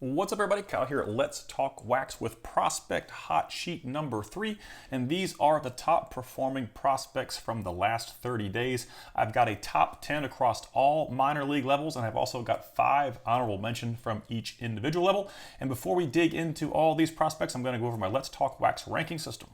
What's up, everybody? Kyle here at Let's Talk Wax with prospect hot sheet number 3, and these are the top performing prospects from the last 30 days. I've got a top 10 across all minor league levels, and I've also got 5 honorable mention from each individual level. And before we dig into all these prospects, I'm going to go over my Let's Talk Wax ranking system.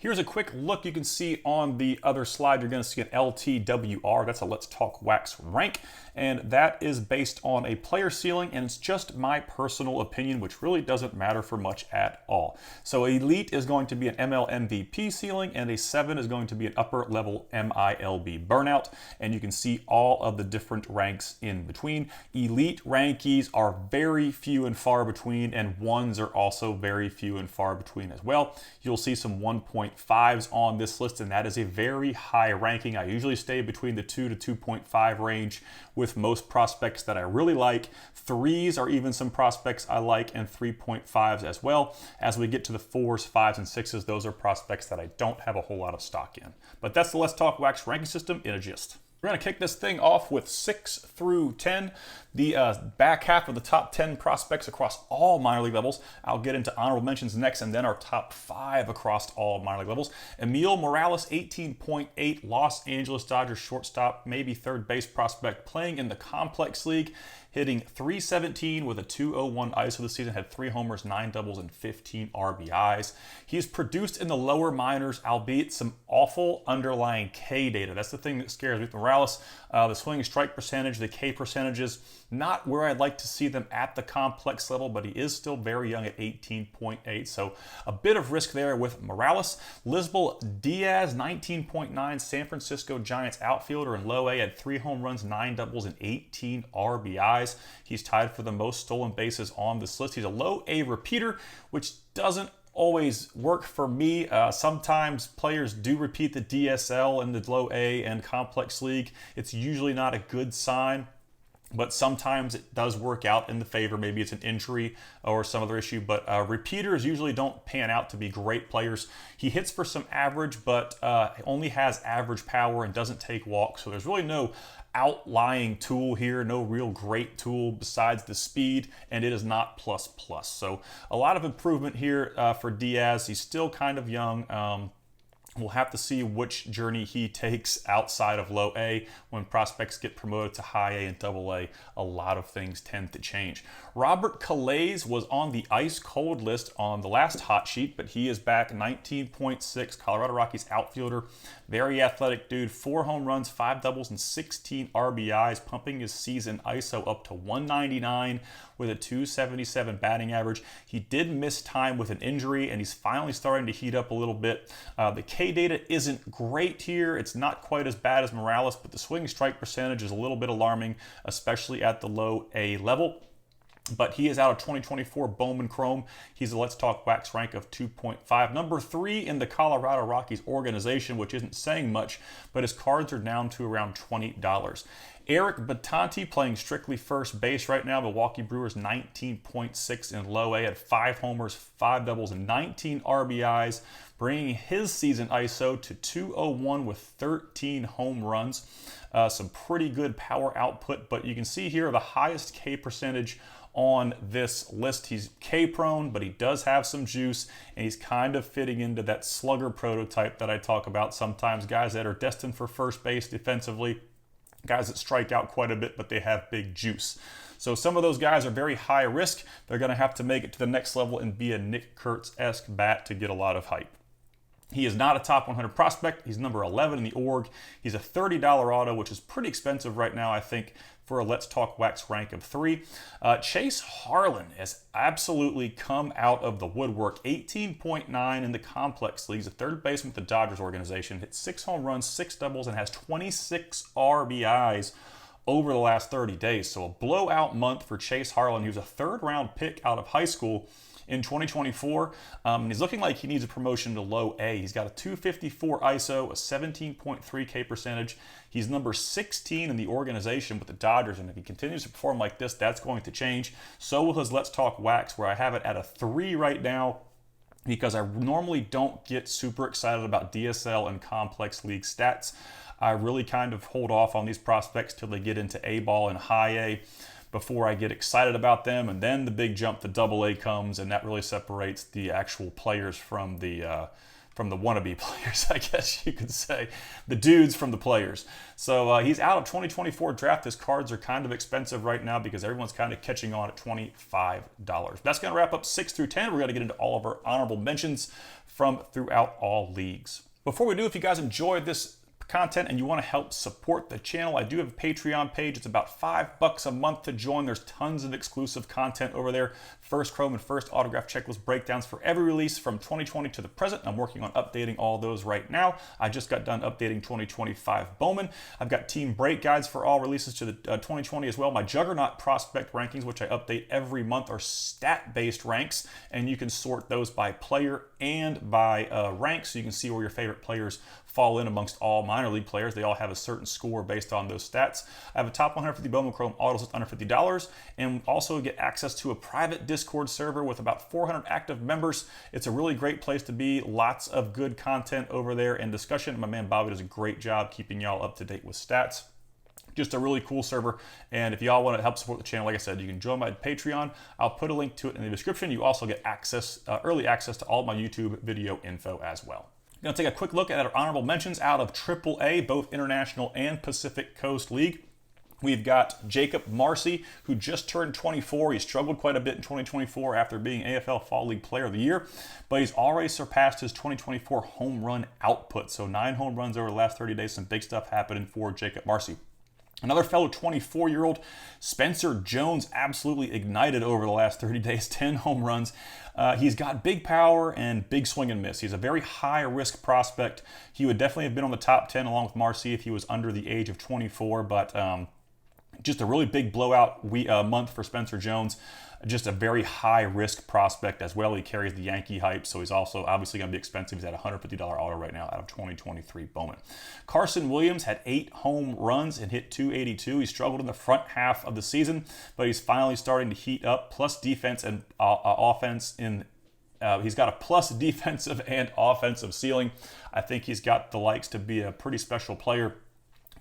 Here's a quick look. You can see on the other slide, you're going to see an LTWR. That's a Let's Talk Wax rank. And that is based on a player ceiling, and it's just my personal opinion, which really doesn't matter for much at all. So Elite is going to be an ML MVP ceiling, and a 7 is going to be an upper level MiLB burnout. And you can see all of the different ranks in between. Elite rankies are very few and far between, and 1s are also very few and far between as well. You'll see some 1.5s on this list, and that is a very high ranking. I usually stay between the 2 to 2.5 range with most prospects that I really like. 3s are even some prospects I like, and 3.5s as well. As we get to the 4s, 5s, and 6s, those are prospects that I don't have a whole lot of stock in. But that's the Let's Talk Wax ranking system in a gist. We're going to kick this thing off with 6 through 10, the back half of the top 10 prospects across all minor league levels. I'll get into honorable mentions next, and then our top 5 across all minor league levels. Emil Morales, 18.8, Los Angeles Dodgers shortstop, maybe third base prospect, playing in the complex league, hitting .317 with a .201 ISO this season, had 3 homers, 9 doubles, and 15 RBIs. He's produced in the lower minors, albeit some awful underlying K data. That's the thing that scares me with Morales. The swing strike percentage, the K percentages, not where I'd like to see them at the complex level, but he is still very young at 18.8, so a bit of risk there with Morales. Lisbel Diaz, 19.9, San Francisco Giants outfielder in low A, had 3 home runs, 9 doubles, and 18 RBIs. He's tied for the most stolen bases on this list. He's a low A repeater, which doesn't always work for me. Sometimes players do repeat the DSL in the low A and complex league. It's usually not a good sign, but sometimes it does work out in the favor. Maybe it's an injury or some other issue, but repeaters usually don't pan out to be great players. He hits for some average, but only has average power and doesn't take walks, so there's really no outlying tool here, no real great tool besides the speed, and it is not plus plus. So a lot of improvement here for Diaz. He's still kind of young. We'll have to see which journey he takes outside of low A. When prospects get promoted to high A and double A, a lot of things tend to change. Robert Calais was on the ice cold list on the last hot sheet, but he is back. 19.6, Colorado Rockies outfielder, very athletic dude, 4 home runs, 5 doubles, and 16 RBIs, pumping his season ISO up to 199 with a .277 batting average. He did miss time with an injury, and he's finally starting to heat up a little bit. The K data isn't great here. It's not quite as bad as Morales, but the swing strike percentage is a little bit alarming, especially at the low A level. But he is out of 2024 Bowman Chrome. He's a Let's Talk Wax rank of 2.5. Number 3 in the Colorado Rockies organization, which isn't saying much, but his cards are down to around $20. Eric Batanti playing strictly first base right now. Milwaukee Brewers, 19.6 in low A, had 5 homers, 5 doubles, and 19 RBIs, bringing his season ISO to 201 with 13 home runs. Some pretty good power output, but you can see here the highest K percentage on this list. He's K prone, but he does have some juice, and he's kind of fitting into that slugger prototype that I talk about sometimes. Guys that are destined for first base defensively, guys that strike out quite a bit, but they have big juice. So some of those guys are very high risk. They're going to have to make it to the next level and be a Nick Kurtz-esque bat to get a lot of hype. He is not a top 100 prospect. He's number 11 in the org. He's a $30 auto, which is pretty expensive right now, I think, for a Let's Talk Wax rank of 3. Chase Harlan has absolutely come out of the woodwork. 18.9 in the complex leagues, a third baseman with the Dodgers organization. Hit 6 home runs, 6 doubles, and has 26 RBIs over the last 30 days. So a blowout month for Chase Harlan. He was a 3rd-round pick out of high school in 2024. He's looking like he needs a promotion to low A. He's got a .254 ISO, a 17.3 K percentage. He's number 16 in the organization with the Dodgers, and if he continues to perform like this, that's going to change. So will his Let's Talk Wax, where I have it at a 3 right now, because I normally don't get super excited about DSL and complex league stats. I really kind of hold off on these prospects till they get into A ball and high A. before I get excited about them, and then the big jump to AA comes, and that really separates the actual players from the wannabe players, I guess you could say. The dudes from the players. So he's out of 2024 draft. His cards are kind of expensive right now because everyone's kind of catching on at $25. That's going to wrap up 6 through 10. We're going to get into all of our honorable mentions from throughout all leagues. Before we do, if you guys enjoyed this content and you want to help support the channel, I do have a Patreon page. It's about $5 a month to join. There's tons of exclusive content over there. First Chrome and first autograph checklist breakdowns for every release from 2020 to the present. I'm working on updating all those right now. I just got done updating 2025 Bowman. I've got team break guides for all releases to the 2020 as well. My Juggernaut prospect rankings, which I update every month, are stat-based ranks, and you can sort those by player and by rank, so you can see where your favorite players fall in amongst all minor league players. They all have a certain score based on those stats. I have a top 150 Bowman Chrome autos at under $50, and also get access to a private Discord server with about 400 active members. It's a really great place to be. Lots of good content over there and discussion. My man Bobby does a great job keeping y'all up to date with stats. Just a really cool server, and if y'all want to help support the channel, like I said, you can join my Patreon. I'll put a link to it in the description. You also get access, early access to all of my YouTube video info as well. I'm going to take a quick look at our honorable mentions out of AAA, both International and Pacific Coast League. We've got Jacob Marcy, who just turned 24. He struggled quite a bit in 2024 after being AFL Fall League Player of the Year, but he's already surpassed his 2024 home run output. So 9 home runs over the last 30 days. Some big stuff happening for Jacob Marcy. Another fellow 24-year-old, Spencer Jones, absolutely ignited over the last 30 days, 10 home runs. He's got big power and big swing and miss. He's a very high-risk prospect. He would definitely have been on the top 10 along with Marcy if he was under the age of 24, but just a really big blowout month for Spencer Jones. Just a very high-risk prospect as well. He carries the Yankee hype, so he's also obviously going to be expensive. He's at a $150 auto right now out of 2023 Bowman. Carson Williams had 8 home runs and hit .282. He struggled in the front half of the season, but he's finally starting to heat up. Plus defense and offense in he's got a plus defensive and offensive ceiling. I think he's got the likes to be a pretty special player.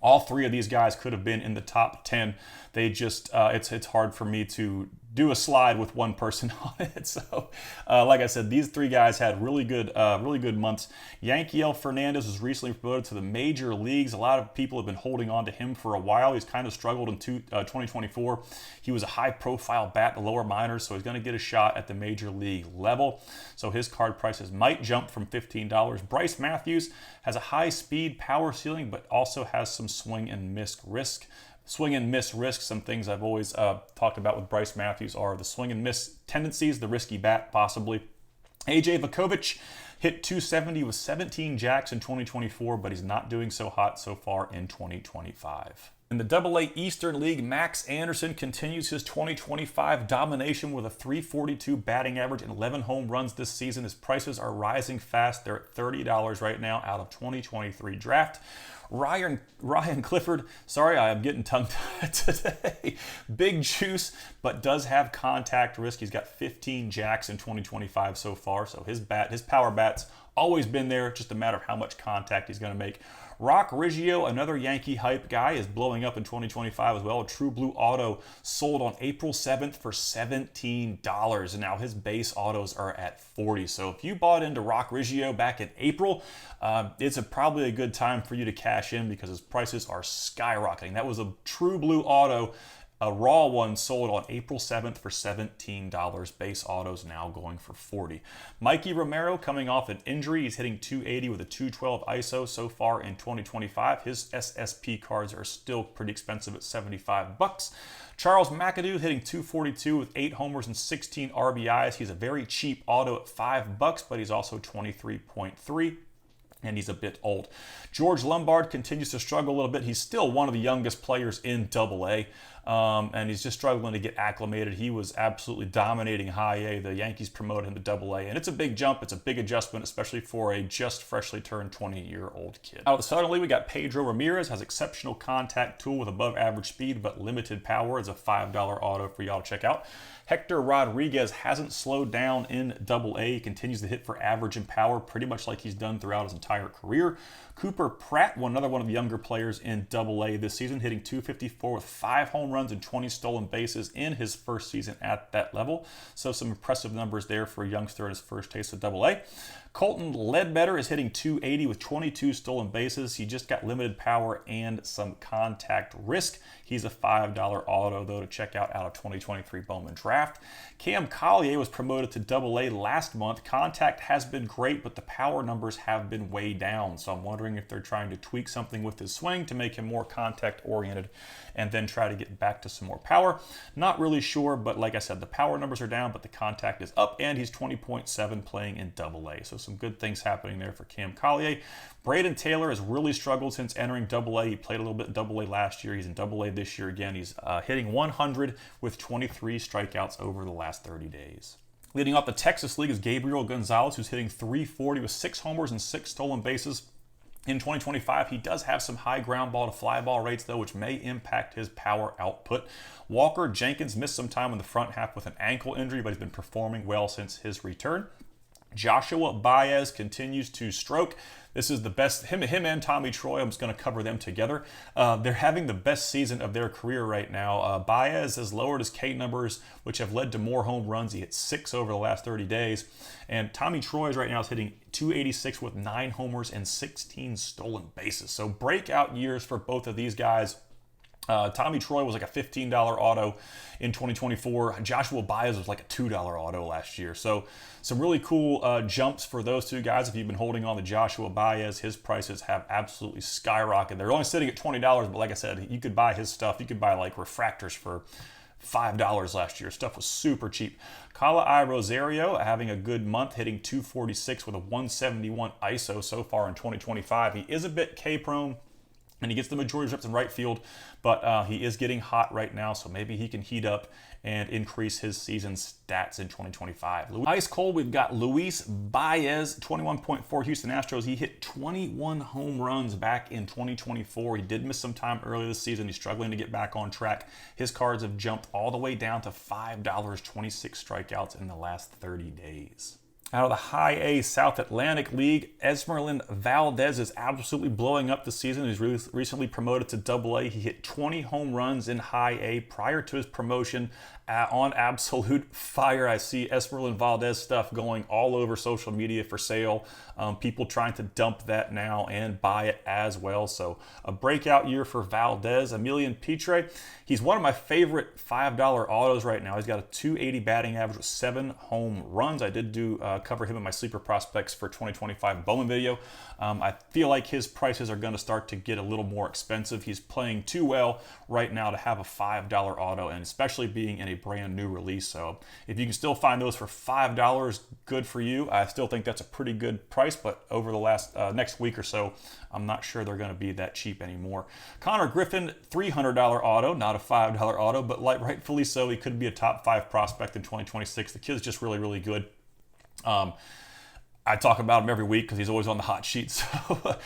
All 3 of these guys could have been in the top 10. They just, it's hard for me to do a slide with one person on it. So, like I said, these 3 guys had really good months. Yankiel Fernandez was recently promoted to the major leagues. A lot of people have been holding on to him for a while. He's kind of struggled in 2024. He was a high-profile bat in the lower minors, so he's going to get a shot at the major league level. So his card prices might jump from $15. Bryce Matthews has a high-speed power ceiling, but also has some swing and miss risk. Swing and miss risk, some things I've always talked about with Bryce Matthews are the swing and miss tendencies, the risky bat possibly. AJ Vukovich hit .270 with 17 jacks in 2024, but he's not doing so hot so far in 2025. In the AA Eastern League, Max Anderson continues his 2025 domination with a .342 batting average and 11 home runs this season. His prices are rising fast. They're at $30 right now out of 2023 draft. Ryan Clifford, sorry, I am getting tongue-tied today. Big juice, but does have contact risk. He's got 15 jacks in 2025 so far, so his power bat's always been there, just a matter of how much contact he's going to make. Rock Riggio, another Yankee hype guy, is blowing up in 2025 as well. A True Blue auto sold on April 7th for $17. And now his base autos are at $40. So if you bought into Rock Riggio back in April, it's probably a good time for you to cash in because his prices are skyrocketing. That was a True Blue auto. A raw one sold on April 7th for $17. Base autos now going for $40. Mikey Romero coming off an injury. He's hitting .280 with a .212 ISO so far in 2025. His SSP cards are still pretty expensive at $75. Charles McAdoo hitting .242 with 8 homers and 16 RBIs. He's a very cheap auto at $5, but he's also 23.3. And he's a bit old. George Lombard continues to struggle a little bit. He's still one of the youngest players in AA, and he's just struggling to get acclimated. He was absolutely dominating high A. The Yankees promoted him to AA, and it's a big jump. It's a big adjustment, especially for a just freshly turned 20-year-old kid. Out of the Southern League, we got Pedro Ramirez, has exceptional contact tool with above average speed, but limited power. It's a $5 auto for y'all to check out. Hector Rodriguez hasn't slowed down in AA. He continues to hit for average and power, pretty much like he's done throughout his entire career. Cooper Pratt, another one of the younger players in AA this season, hitting .254 with 5 home runs runs and 20 stolen bases in his first season at that level. So some impressive numbers there for a youngster at his first taste of Double-A. Colton Ledbetter is hitting .280 with 22 stolen bases. He just got limited power and some contact risk. He's a $5 auto, though, to check out of 2023 Bowman Draft. Cam Collier was promoted to Double-A last month. Contact has been great, but the power numbers have been way down. So I'm wondering if they're trying to tweak something with his swing to make him more contact-oriented and then try to get back to some more power. Not really sure, but like I said, the power numbers are down, but the contact is up, and he's 20.7 playing in Double-A. So some good things happening there for Cam Collier. Braden Taylor has really struggled since entering Double-A. He played a little bit Double-A last year. He's in Double-A this year again. He's hitting 100 with 23 strikeouts over the last 30 days. Leading off the Texas League is Gabriel Gonzalez, who's hitting .340 with 6 homers and 6 stolen bases. In 2025, he does have some high ground ball to fly ball rates, though, which may impact his power output. Walker Jenkins missed some time in the front half with an ankle injury, but he's been performing well since his return. Joshua Baez continues to stroke. This is the best, him and Tommy Troy, I'm just going to cover them together. They're having the best season of their career right now. Baez has lowered his K numbers, which have led to more home runs. He hit 6 over the last 30 days. And Tommy Troy right now is hitting .286 with 9 homers and 16 stolen bases. So breakout years for both of these guys. Tommy Troy was like a $15 auto in 2024. Joshua Baez was like a $2 auto last year. So some really cool jumps for those two guys. If you've been holding on to Joshua Baez, his prices have absolutely skyrocketed. They're only sitting at $20, but like I said, you could buy his stuff. You could buy like refractors for $5 last year. Stuff was super cheap. Kala Rosario having a good month, hitting .246 with a 171 ISO so far in 2025. He is a bit K prone, and he gets the majority of reps in right field, but he is getting hot right now, so maybe he can heat up and increase his season stats in 2025. Ice cold, we've got Luis Baez, 21.4 Houston Astros. He hit 21 home runs back in 2024. He did miss some time earlier this season. He's struggling to get back on track. His cards have jumped all the way down to $5, 26 strikeouts in the last 30 days. Out of the High A South Atlantic League, Esmeralyn Valdez is absolutely blowing up this season. He's recently promoted to Double-A. He hit 20 home runs in High A prior to his promotion. On absolute fire. I see Esmeralyn Valdez stuff going all over social media for sale. People trying to dump that now and buy it as well. So a breakout year for Valdez. Emilian Pitre, he's one of my favorite $5 autos right now. He's got a .280 batting average with 7 home runs. I did cover him in my sleeper prospects for 2025 Bowman video. I feel like his prices are going to start to get a little more expensive. He's playing too well right now to have a $5 auto, and especially being in a brand new release. So if you can still find those for $5, good for you. I still think that's a pretty good price, but over the last next week or so, I'm not sure they're going to be that cheap anymore. Connor Griffin, $300 auto, not a $5 auto, but rightfully so. He could be a top 5 prospect in 2026. The kid's just really, really good. I talk about him every week because he's always on the hot sheet. So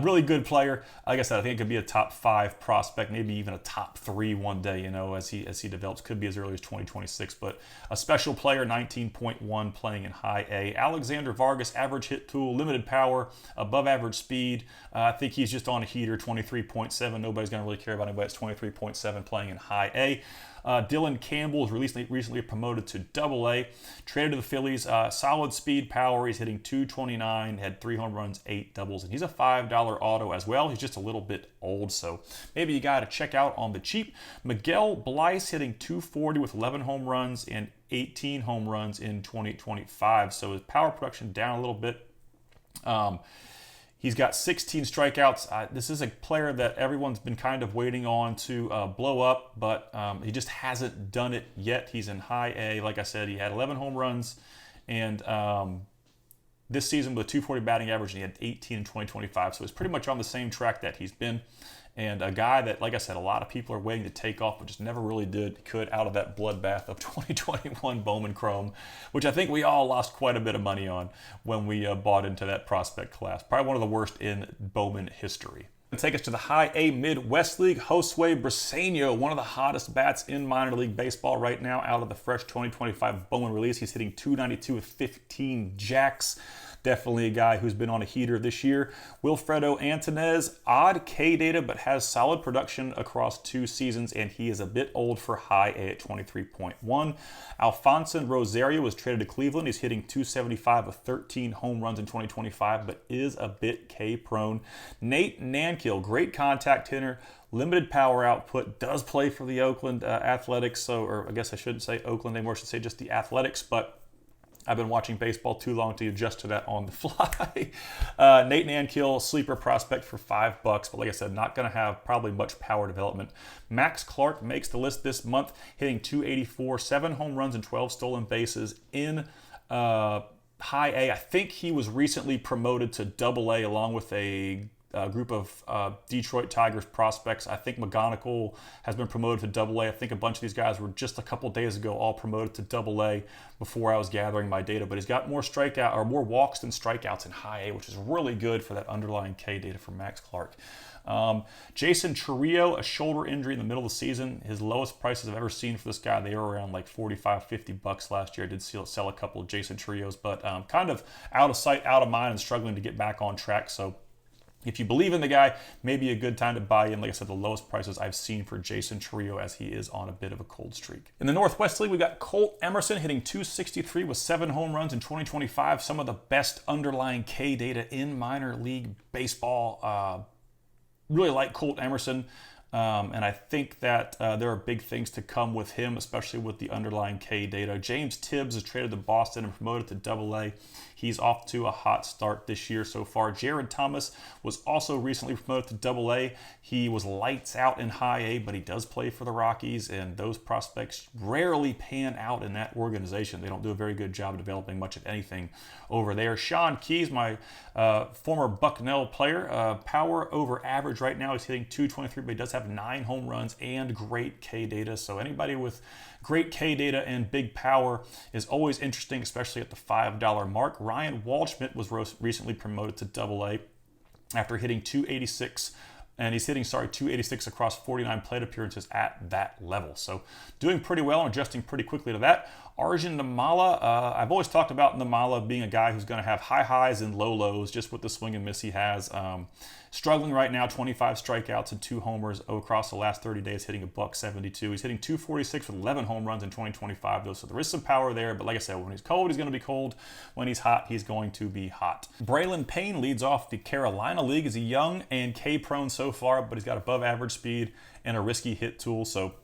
really good player. Like I said, I think it could be a top 5 prospect, maybe even a top 3 one day, you know, as he develops. Could be as early as 2026. But a special player, 19.1 playing in High A. Alexander Vargas, average hit tool, limited power, above average speed. I think he's just on a heater, 23.7. Nobody's going to really care about him, but it's 23.7 playing in High A. Dylan Campbell was recently promoted to Double-A. Traded to the Phillies. Solid speed, power. He's hitting .229. Had 3 home runs, 8 doubles. And he's a $5 auto as well. He's just a little bit old, so maybe you got to check out on the cheap. Miguel Blyce hitting .240 with 11 home runs and 18 home runs in 2025. So his power production down a little bit. He's got 16 strikeouts. This is a player that everyone's been kind of waiting on to blow up, but he just hasn't done it yet. He's in High A. Like I said, he had 11 home runs, and this season with a .240 batting average, and he had 18 in 2025. So he's pretty much on the same track that he's been. And a guy that, like I said, a lot of people are waiting to take off, but just never really could out of that bloodbath of 2021 Bowman Chrome, which I think we all lost quite a bit of money on when we bought into that prospect class. Probably one of the worst in Bowman history. Take us to the High A Midwest League. Josue Briseño, one of the hottest bats in minor league baseball right now, out of the fresh 2025 Bowman release. He's hitting .292 with 15 jacks. Definitely a guy who's been on a heater this year. Wilfredo Antunez, odd K data, but has solid production across 2 seasons, and he is a bit old for High A at 23.1. Alfonso Rosario was traded to Cleveland. He's hitting .275 with 13 home runs in 2025, but is a bit K prone. Nate Nankill, great contact hitter, limited power output, does play for the Oakland Athletics, or I guess I shouldn't say Oakland anymore, I should say just the Athletics, but I've been watching baseball too long to adjust to that on the fly. Nate Nankill, sleeper prospect for $5, but like I said, not going to have probably much power development. Max Clark makes the list this month, hitting .284, 7 home runs and 12 stolen bases in High A. I think he was recently promoted to Double A along with a group of Detroit Tigers prospects. I think McGonigal has been promoted to Double A. I think a bunch of these guys were just a couple days ago all promoted to Double A before I was gathering my data. But he's got more more walks than strikeouts in High A, which is really good for that underlying K data for Max Clark. Jason Chourio, a shoulder injury in the middle of the season. His lowest prices I've ever seen for this guy, they were around like $45-50 last year. I did sell a couple of Jason Chourios, but kind of out of sight, out of mind, and struggling to get back on track. So if you believe in the guy, maybe a good time to buy in. Like I said, the lowest prices I've seen for Jason Chourio, as he is on a bit of a cold streak. In the Northwest League, we got Colt Emerson hitting .263 with 7 home runs in 2025. Some of the best underlying K data in minor league baseball. Really like Colt Emerson. And I think that there are big things to come with him, especially with the underlying K data. James Tibbs is traded to Boston and promoted to Double A. He's off to a hot start this year so far. Jared Thomas was also recently promoted to Double A. He was lights out in High A, but he does play for the Rockies, and those prospects rarely pan out in that organization. They don't do a very good job of developing much of anything over there. Sean Keys, my former Bucknell player, power over average right now. He's hitting .223, but he does have 9 home runs and great K data. So anybody with great K data and big power is always interesting, especially at the $5 mark. Ryan Waldschmidt was recently promoted to Double A after hitting .286, and he's hitting, .286 across 49 plate appearances at that level. So doing pretty well and adjusting pretty quickly to that. Arjun Namala, I've always talked about Namala being a guy who's going to have high highs and low lows just with the swing and miss he has. Struggling right now, 25 strikeouts and 2 homers across the last 30 days, hitting $172. He's hitting .246 with 11 home runs in 2025, though, so there is some power there. But like I said, when he's cold, he's going to be cold. When he's hot, he's going to be hot. Braylon Payne leads off the Carolina League. He's a young and K-prone so far, but he's got above average speed and a risky hit tool, so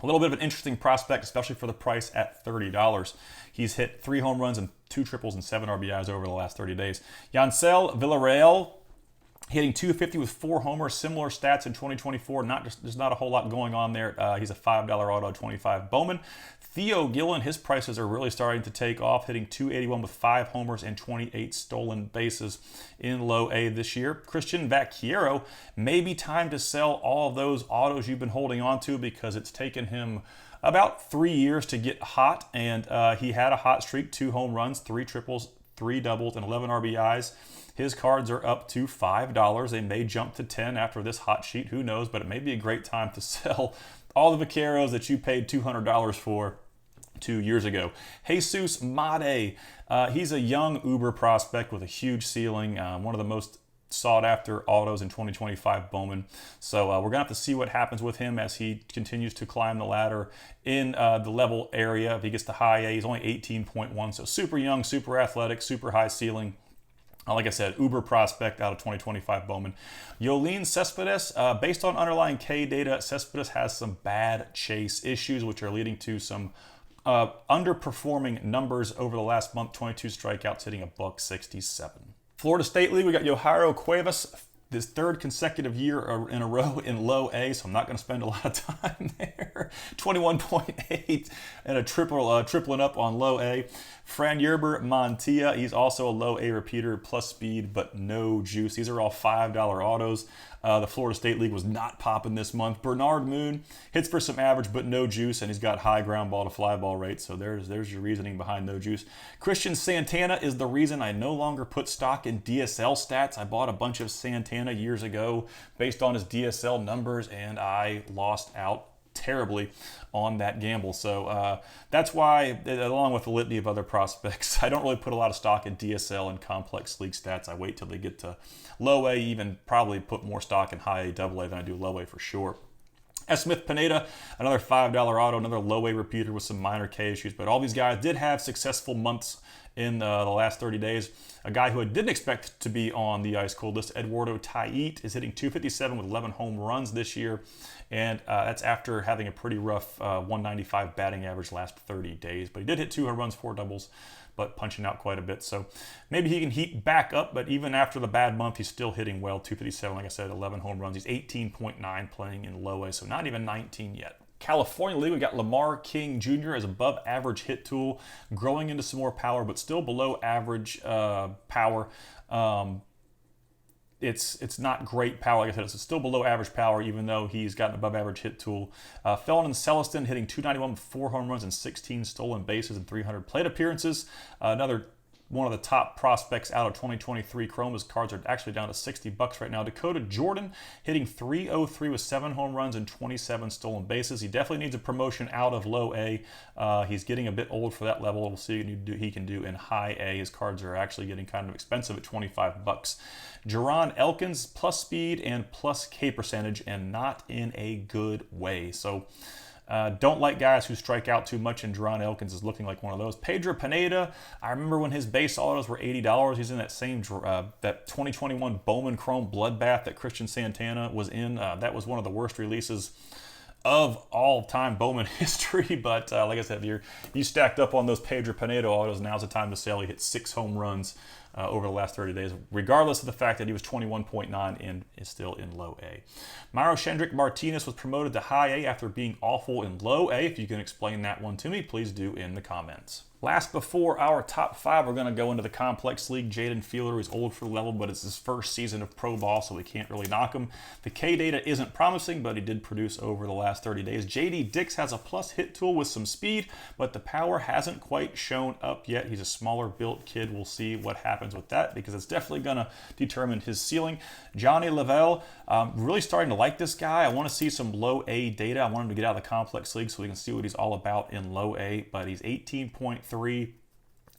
a little bit of an interesting prospect, especially for the price at $30. He's hit 3 home runs and 2 triples and 7 RBIs over the last 30 days. Yancel Villarreal, hitting .250 with 4 homers, similar stats in 2024. There's not a whole lot going on there. He's a $5 auto 25 Bowman. Theo Gillen, his prices are really starting to take off, hitting .281 with 5 homers and 28 stolen bases in Low A this year. Christian Vaquero, maybe time to sell all of those autos you've been holding on to because it's taken him about 3 years to get hot, and he had a hot streak, 2 home runs, 3 triples, 3 doubles, and 11 RBIs. His cards are up to $5. They may jump to 10 after this hot sheet. Who knows? But it may be a great time to sell all the Vaqueros that you paid $200 for 2 years ago. Jesus Made, he's a young uber prospect with a huge ceiling. One of the most sought after autos in 2025 Bowman. So we're going to have to see what happens with him as he continues to climb the ladder in the level area. If he gets to High A, he's only 18.1. So super young, super athletic, super high ceiling. Like I said, uber prospect out of 2025 Bowman. Yolene Cespedes, based on underlying K data, Cespedes has some bad chase issues, which are leading to some underperforming numbers over the last month. 22 strikeouts, hitting $167. Florida State League, we got Yohairo Cuevas, this 3rd consecutive year in a row in Low A, so I'm not going to spend a lot of time there. 21.8 and a tripling up on Low A. Fran Yerber Montilla, he's also a Low A repeater, plus speed, but no juice. These are all $5 autos. The Florida State League was not popping this month. Bernard Moon hits for some average, but no juice, and he's got high ground ball to fly ball rate, so there's your reasoning behind no juice. Christian Santana is the reason I no longer put stock in DSL stats. I bought a bunch of Santana Santana years ago based on his DSL numbers, and I lost out terribly on that gamble. So that's why, along with a litany of other prospects, I don't really put a lot of stock in DSL and complex league stats. I wait till they get to low A, even probably put more stock in high A, double A than I do low A for sure. S. Smith Pineda, another $5 auto, another low A repeater with some minor K issues, but all these guys did have successful months in the last 30 days. A guy who I didn't expect to be on the ice cold list, Eduardo Taiit, is hitting .257 with 11 home runs this year, and that's after having a pretty rough 195 batting average last 30 days. But he did hit 2 home runs, 4 doubles, but punching out quite a bit. So maybe he can heat back up, but even after the bad month, he's still hitting well. .257, like I said, 11 home runs. He's 18.9 playing in low A, so not even 19 yet. California League, we got Lamar King Jr. as above average hit tool, growing into some more power, but still below average power. It's not great power, like I said, it's still below average power, even though he's got an above average hit tool. Felon and Celestin hitting .291 with 4 home runs and 16 stolen bases and 300 plate appearances. Another one of the top prospects out of 2023 Chrome. His cards are actually down to $60 right now. Dakota Jordan hitting .303 with 7 home runs and 27 stolen bases. He definitely needs a promotion out of low A. He's getting a bit old for that level. We'll see what he can do in high A. His cards are actually getting kind of expensive at $25. Jerron Elkins, plus speed and plus K percentage, and not in a good way. So don't like guys who strike out too much, and Jerron Elkins is looking like one of those. Pedro Pineda, I remember when his base autos were $80. He's in that same that 2021 Bowman Chrome bloodbath that Christian Santana was in. That was one of the worst releases of all-time Bowman history, but like I said, if you stacked up on those Pedro Pineda autos, now's the time to sell. He hit 6 home runs over the last 30 days, regardless of the fact that he was 21.9 and is still in low A. Myro Shendrick Martinez was promoted to high A after being awful in low A. If you can explain that one to me, please do in the comments. Last before our top 5, we're going to go into the complex league. Jaden Fielder is old for the level, but it's his first season of pro ball, so we can't really knock him. The K data isn't promising, but he did produce over the last 30 days. JD Dix has a plus hit tool with some speed, but the power hasn't quite shown up yet. He's a smaller built kid. We'll see what happens with that, because it's definitely going to determine his ceiling. Johnny Lavelle, really starting to like this guy. I want to see some low A data. I want him to get out of the complex league so we can see what he's all about in low A, but he's 18.3.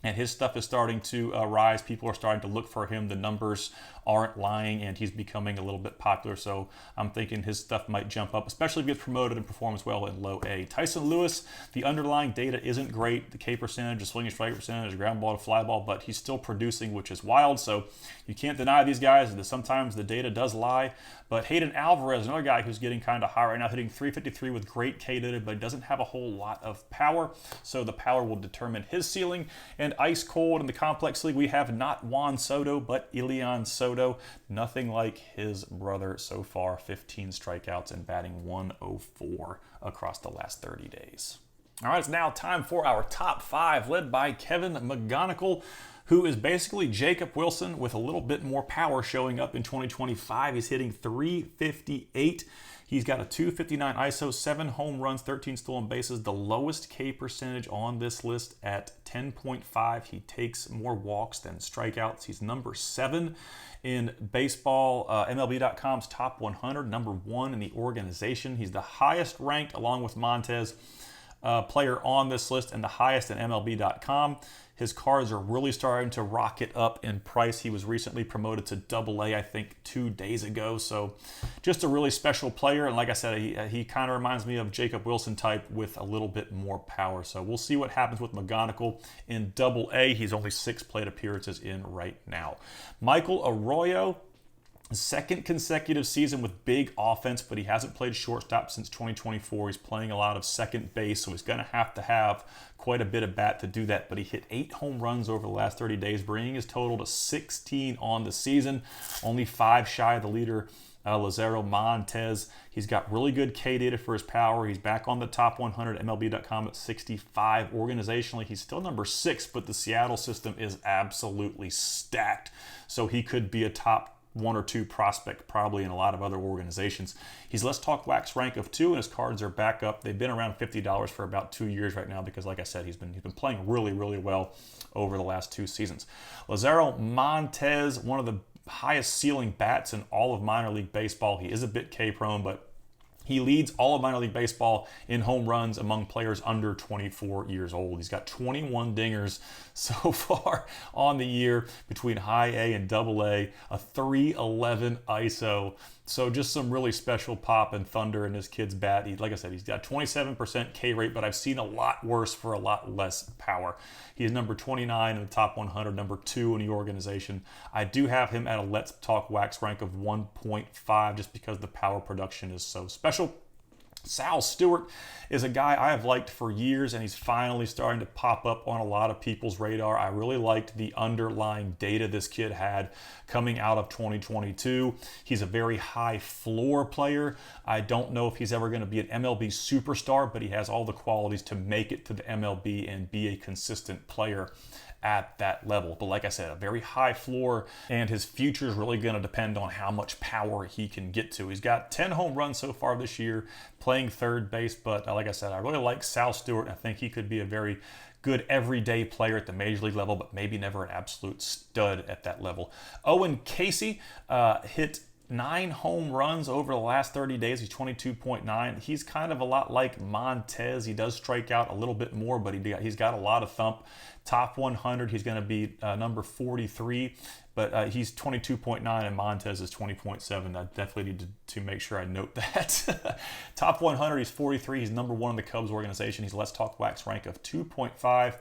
And his stuff is starting to rise. People are starting to look for him. The numbers aren't lying, and he's becoming a little bit popular. So I'm thinking his stuff might jump up, especially if he gets promoted and performs well in low A. Tyson Lewis, the underlying data isn't great. The K percentage, the swinging strike percentage, ground ball to fly ball, but he's still producing, which is wild. So you can't deny these guys that sometimes the data does lie. But Hayden Alvarez, another guy who's getting kind of high right now, hitting .353 with great K data, but he doesn't have a whole lot of power. So the power will determine his ceiling. And ice cold in the complex league, we have not Juan Soto, but Elian Soto. Nothing like his brother so far. 15 strikeouts and batting .104 across the last 30 days. All right, it's now time for our top 5, led by Kevin McGonigal, who is basically Jacob Wilson with a little bit more power showing up in 2025. He's hitting .358. He's got a .259 ISO, 7 home runs, 13 stolen bases, the lowest K percentage on this list at 10.5. He takes more walks than strikeouts. He's number 7 in baseball, MLB.com's top 100, number 1 in the organization. He's the highest ranked, along with Montez, player on this list, and the highest in MLB.com. His cards are really starting to rocket up in price. He was recently promoted to Double A, I think, 2 days ago. So just a really special player. And like I said, he kind of reminds me of Jacob Wilson type with a little bit more power. So we'll see what happens with McGonigal in Double A. He's only 6 plate appearances in right now. Michael Arroyo, second consecutive season with big offense, but he hasn't played shortstop since 2024. He's playing a lot of second base, so he's going to have quite a bit of bat to do that. But he hit 8 home runs over the last 30 days, bringing his total to 16 on the season. Only 5 shy of the leader, Lazaro Montez. He's got really good K data for his power. He's back on the top 100, MLB.com at 65. Organizationally, he's still number 6, but the Seattle system is absolutely stacked. So he could be a top 1 or 2 prospect probably in a lot of other organizations. He's Let's Talk Wax rank of 2, and his cards are back up. They've been around $50 for about 2 years right now because, like I said, he's been playing really, really well over the last 2 seasons. Lazaro Montez, one of the highest ceiling bats in all of minor league baseball. He is a bit K prone, but he leads all of minor league baseball in home runs among players under 24 years old. He's got 21 dingers so far on the year between high A and double A, a 311 ISO. So just some really special pop and thunder in this kid's bat. Like I said, he's got 27% K rate, but I've seen a lot worse for a lot less power. He is number 29 in the top 100, number 2 in the organization. I do have him at a Let's Talk Wax rank of 1.5 just because the power production is so special. Sal Stewart is a guy I have liked for years, and he's finally starting to pop up on a lot of people's radar. I really liked the underlying data this kid had coming out of 2022. He's a very high floor player. I don't know if he's ever going to be an MLB superstar, but he has all the qualities to make it to the MLB and be a consistent player at that level. But like I said, a very high floor, and his future is really going to depend on how much power he can get to. He's got 10 home runs so far this year, playing third base, but like I said, I really like Sal Stewart. I think he could be a very good everyday player at the major league level, but maybe never an absolute stud at that level. Owen Casey hit 9 home runs over the last 30 days. He's 22.9. He's kind of a lot like Montez. He does strike out a little bit more, but he's got a lot of thump. Top 100, he's going to be number 43, but he's 22.9 and Montez is 20.7. I definitely need to make sure I note that. Top 100, he's 43. He's number 1 in the Cubs organization. He's a Let's Talk Wax rank of 2.5.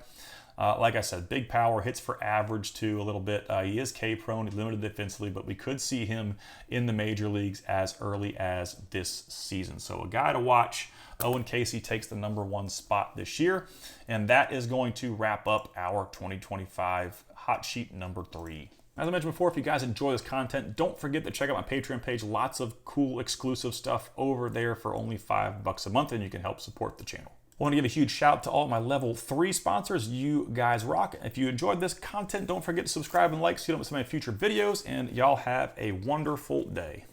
Like I said, big power, hits for average too a little bit. He is K-prone, he's limited defensively, but we could see him in the major leagues as early as this season. So a guy to watch. Owen Casey takes the number 1 spot this year, and that is going to wrap up our 2025 hot sheet number 3. As I mentioned before, if you guys enjoy this content, don't forget to check out my Patreon page. Lots of cool exclusive stuff over there for only $5 a month, and you can help support the channel. I want to give a huge shout out to all my level 3 sponsors. You guys rock. If you enjoyed this content, don't forget to subscribe and like so you don't miss my future videos, and y'all have a wonderful day.